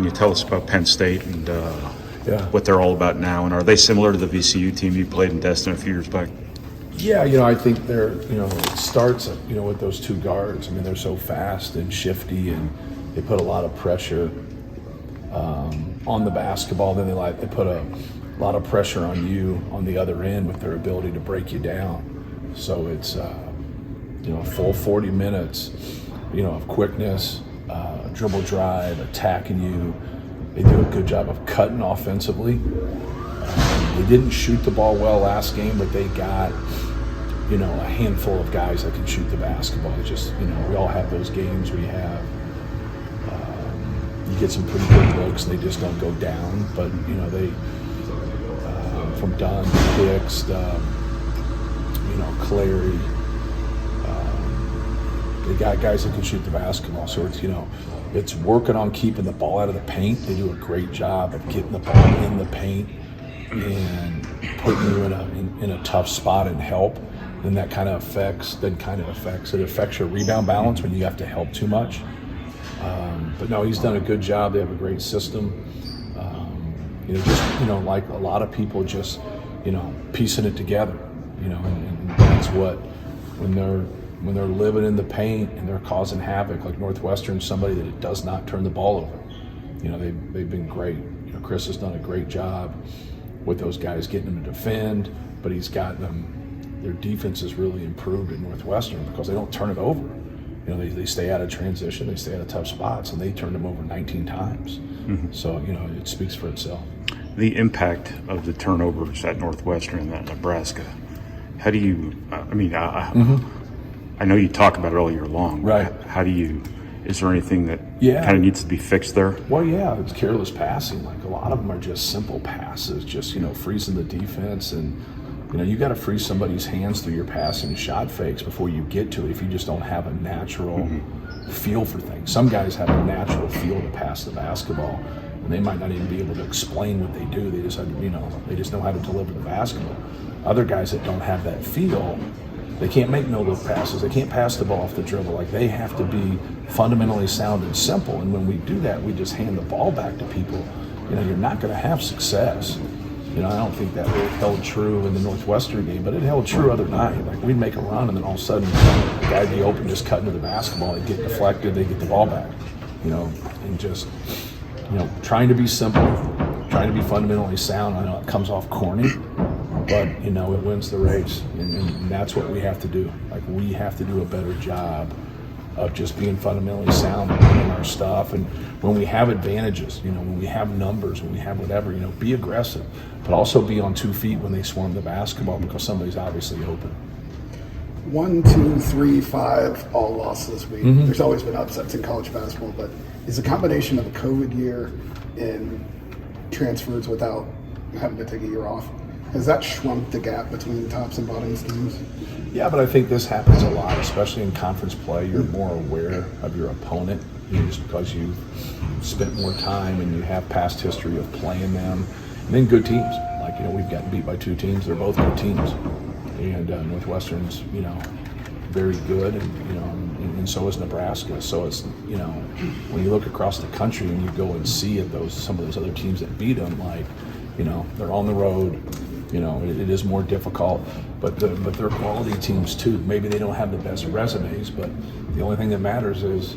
you tell us about Penn State and what they're all about now? And are they similar to the VCU team you played in Destin a few years back? Yeah, I think they're, it starts, with those two guards. I mean, they're so fast and shifty, and they put a lot of pressure on the basketball. Then they put a lot of pressure on you on the other end with their ability to break you down. So it's, a full 40 minutes, of quickness, dribble drive, attacking you. They do a good job of cutting offensively. They didn't shoot the ball well last game, but they got, a handful of guys that can shoot the basketball. It's just, we all have those games where you get some pretty good looks and they just don't go down. But, they, from Dunn, Hicks, Clary, they got guys that can shoot the basketball. So it's, it's working on keeping the ball out of the paint. They do a great job of getting the ball in the paint and putting you in a tough spot and help. Then that kind of affects your rebound balance when you have to help too much. But no, he's done a good job. They have a great system. Like a lot of people just, piecing it together, and that's what, when they're living in the paint and they're causing havoc, like Northwestern, somebody that does not turn the ball over. They've been great. Chris has done a great job with those guys, getting them to defend, but he's gotten them, their defense has really improved at Northwestern because they don't turn it over. They stay out of transition, they stay out of tough spots, and they turned them over 19 times. Mm-hmm. So, it speaks for itself. The impact of the turnovers at Northwestern and at Nebraska, how do you, I know you talk about it all year long. Right. How do you, is there anything that kind of needs to be fixed there? Well, yeah, it's careless passing. Like a lot of them are just simple passes, just, freezing the defense. And, you got to freeze somebody's hands through your passing shot fakes before you get to it if you just don't have a natural feel for things. Some guys have a natural feel to pass the basketball, and they might not even be able to explain what they do. They just have to, they just know how to deliver the basketball. Other guys that don't have that feel, they can't make no-look passes. They can't pass the ball off the dribble. Like, they have to be fundamentally sound and simple. And when we do that, we just hand the ball back to people. You're not going to have success. I don't think that really held true in the Northwestern game, but it held true other night. Like, we'd make a run, and then all of a sudden, the guy'd be open, just cutting to the basketball. He'd get deflected. They'd get the ball back. And just, trying to be simple, trying to be fundamentally sound. I know it comes off corny, but, it wins the race, and that's what we have to do. Like, we have to do a better job of just being fundamentally sound and doing our stuff. And when we have advantages, when we have numbers, when we have whatever, be aggressive, but also be on 2 feet when they swarm the basketball because somebody's obviously open. 1, 2, 3, 5, all losses. There's always been upsets in college basketball, but is a combination of a COVID year and transfers without having to take a year off, has that shrunk the gap between the tops and bottoms teams? Yeah, but I think this happens a lot, especially in conference play. You're more aware of your opponent just because you've spent more time and you have past history of playing them. And then good teams. Like, we've gotten beat by 2 teams. They're both good teams. And Northwestern's, very good, and so is Nebraska. So it's, when you look across the country and you go and see some of those other teams that beat them, like, they're on the road. It is more difficult, but they're quality teams too. Maybe they don't have the best resumes, but the only thing that matters is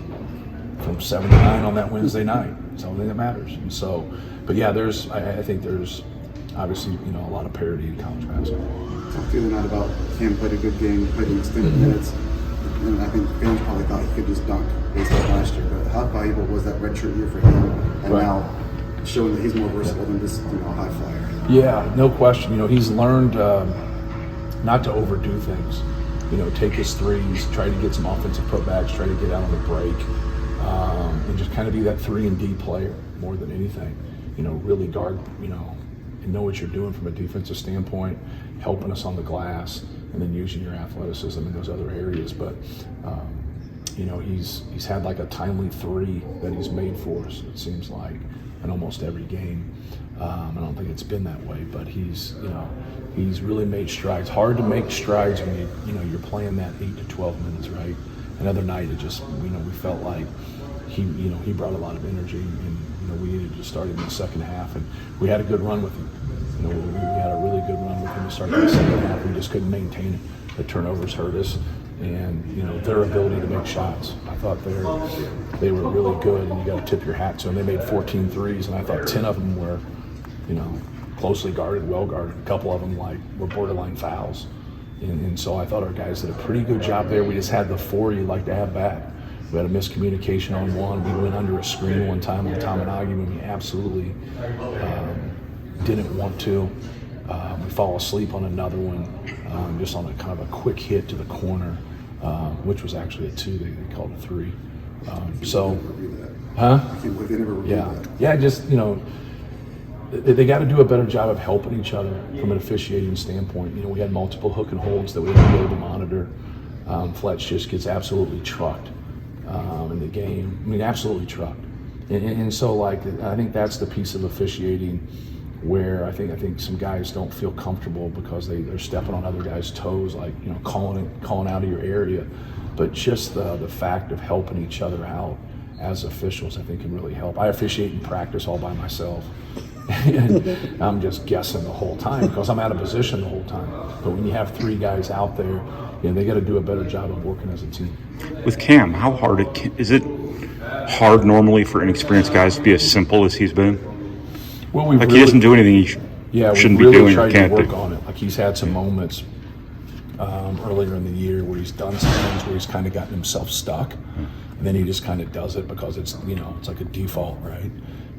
from 7 to 9 on that Wednesday night. It's the only thing that matters. And so, but yeah, I think there's obviously, a lot of parity in college basketball. Talk to the night about Cam played a good game, played in extended minutes, and I think fans probably thought he could just dunk based on last year. But how valuable was that redshirt year for him, and now showing that he's more versatile than just high flyer? Yeah, no question. He's learned not to overdo things. Take his threes, try to get some offensive putbacks, try to get out on the break, and just kind of be that 3 and D player more than anything. Really guard, and know what you're doing from a defensive standpoint, helping us on the glass, and then using your athleticism in those other areas. But he's had like a timely 3 that he's made for us, it seems like, in almost every game. I don't think it's been that way, but he's really made strides. Hard to make strides when you're playing that 8 to 12 minutes, right? Another night, it just we felt like he brought a lot of energy, and we needed just started in the second half, and we had a good run with him. You know, we had a really good run with him to start the second half. We just couldn't maintain it. The turnovers hurt us, and you know, their ability to make shots. I thought they were really good, and you got to tip your hat to them. They made 14 threes, and I thought 10 of them were, you know, closely guarded, well guarded. A couple of them were borderline fouls, and so I thought our guys did a pretty good job there. We just had the 4 you'd like to have back. We had a miscommunication on one. We went under a screen one time on Tominagi when we absolutely didn't want to. We fall asleep on another one, just on a kind of a quick hit to the corner, which was actually a 2. They called a 3. Yeah, just, you know, they got to do a better job of helping each other from an officiating standpoint. You know, we had multiple hook and holds that we had to be able to monitor. Fletch just gets absolutely trucked in the game. I mean, absolutely trucked. And so, like, I think that's the piece of officiating where I think some guys don't feel comfortable because they're stepping on other guys' toes, like, you know, calling out of your area. But just the fact of helping each other out as officials, I think, can really help. I officiate in practice all by myself. And I'm just guessing the whole time because I'm out of position the whole time. But when you have 3 guys out there, you know, they got to do a better job of working as a team. With Cam, how hard is it hard normally for inexperienced guys to be as simple as he's been? Well, he doesn't do anything he shouldn't be doing or can't do. Work on it. Like, he's had some moments earlier in the year where he's done some things where he's kind of gotten himself stuck, and then he just kind of does it because it's, you know, it's like a default, right?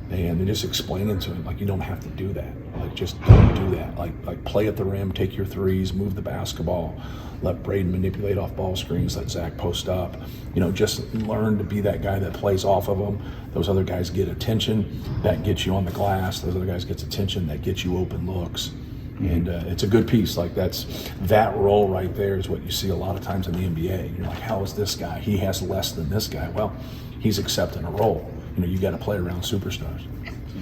And they're just explaining to him, like, you don't have to do that. Like, just don't do that. Like play at the rim, take your threes, move the basketball, let Braden manipulate off ball screens, let Zach post up. You know, just learn to be that guy that plays off of them. Those other guys get attention, that gets you on the glass. Those other guys gets attention, that gets you open looks. And it's a good piece. Like, that role right there is what you see a lot of times in the NBA. You're like, how is this guy? He has less than this guy. Well, he's accepting a role. You know, you got to play around superstars.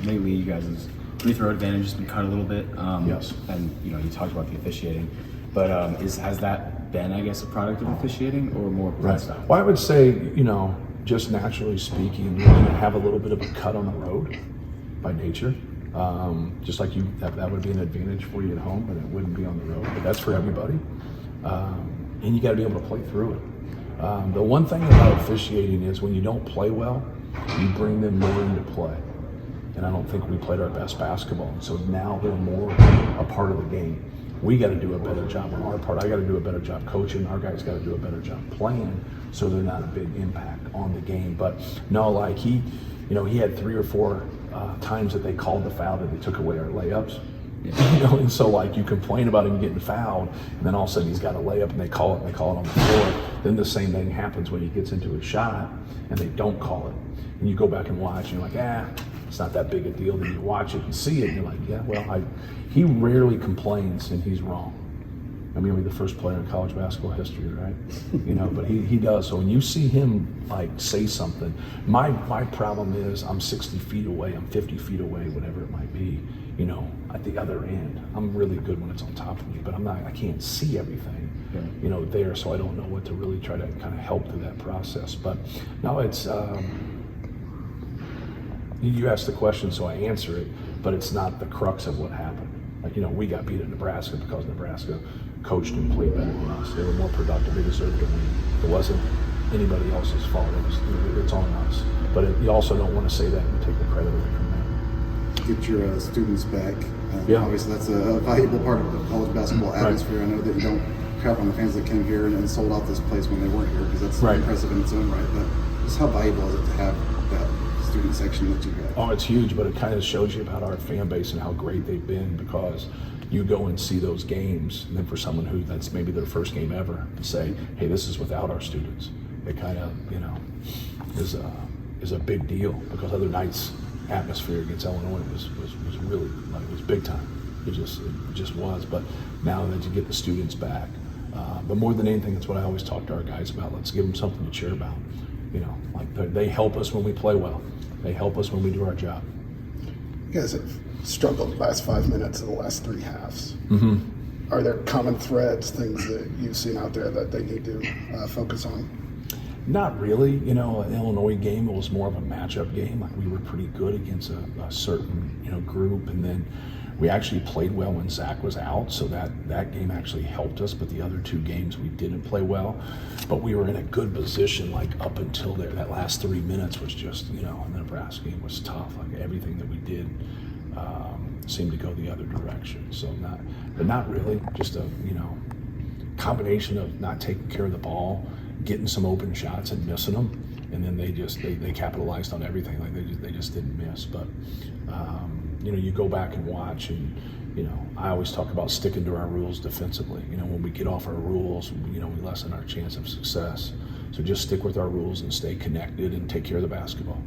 Lately, you guys' free throw advantage has been cut a little bit. Yes. And, you know, you talked about the officiating. But has that been, I guess, a product of officiating or more play style? Well, I would say, you know, just naturally speaking, you're going to have a little bit of a cut on the road by nature. Just like that would be an advantage for you at home, but it wouldn't be on the road. But that's for everybody. And you got to be able to play through it. The one thing about officiating is when you don't play well, you bring them more into play. And I don't think we played our best basketball. And so now they're more a part of the game. We got to do a better job on our part. I got to do a better job coaching. Our guys got to do a better job playing so they're not a big impact on the game. But no, like he had 3 or 4 times that they called the foul that they took away our layups. Yeah. You know, and so like you complain about him getting fouled, and then all of a sudden he's got a layup and they call it on the floor. Then the same thing happens when he gets into his shot and they don't call it. And you go back and watch and you're like, it's not that big a deal. Then you watch it and see it and you're like, yeah, well, he rarely complains and he's wrong. I mean, we're the first player in college basketball history, right? You know, but he does. So when you see him like say something, my problem is I'm 60 feet away, I'm 50 feet away, whatever it might be, you know, at the other end. I'm really good when it's on top of me, but I can't see everything, you know, there. So I don't know what to really try to kind of help through that process. But no, it's, you asked the question, so I answer it, but it's not the crux of what happened. Like, you know, we got beat at Nebraska because Nebraska coached and played better than us. They were more productive. They deserved to win. It wasn't anybody else's fault. It's on us. But you also don't want to say that and take the credit away from that. Get your students back. Obviously, that's a valuable part of the college basketball atmosphere. Right. I know that you don't crap on the fans that came here and sold out this place when they weren't here, because that's impressive in its own right. But just how valuable is it to have that student section that you got? Oh, it's huge, but it kind of shows you about our fan base and how great they've been, because you go and see those games, and then for someone who that's maybe their first game ever, to say, hey, this is without our students, it kind of, you know, is a big deal, because other nights' atmosphere against Illinois was really, like, it was big time. It just was. But now that you get the students back, but more than anything, that's what I always talk to our guys about. Let's give them something to cheer about. You know, like they help us when we play well. They help us when we do our job. You guys have struggled the last 5 minutes of the last 3 halves. Mm-hmm. Are there common threads, things that you've seen out there that they need to focus on? Not really. You know, an Illinois game, it was more of a matchup game. Like we were pretty good against a certain, you know, group, and then we actually played well when Zach was out, so that game actually helped us. But the other two games we didn't play well, but we were in a good position like up until there. That last 3 minutes was just, you know, and the Nebraska game was tough. Like everything that we did seemed to go the other direction. So not really. Just a, you know, combination of not taking care of the ball, getting some open shots and missing them, and then they capitalized on everything. Like they just didn't miss. But you know, you go back and watch, and you know, I always talk about sticking to our rules defensively. You know, when we get off our rules, you know, we lessen our chance of success. So just stick with our rules and stay connected and take care of the basketball.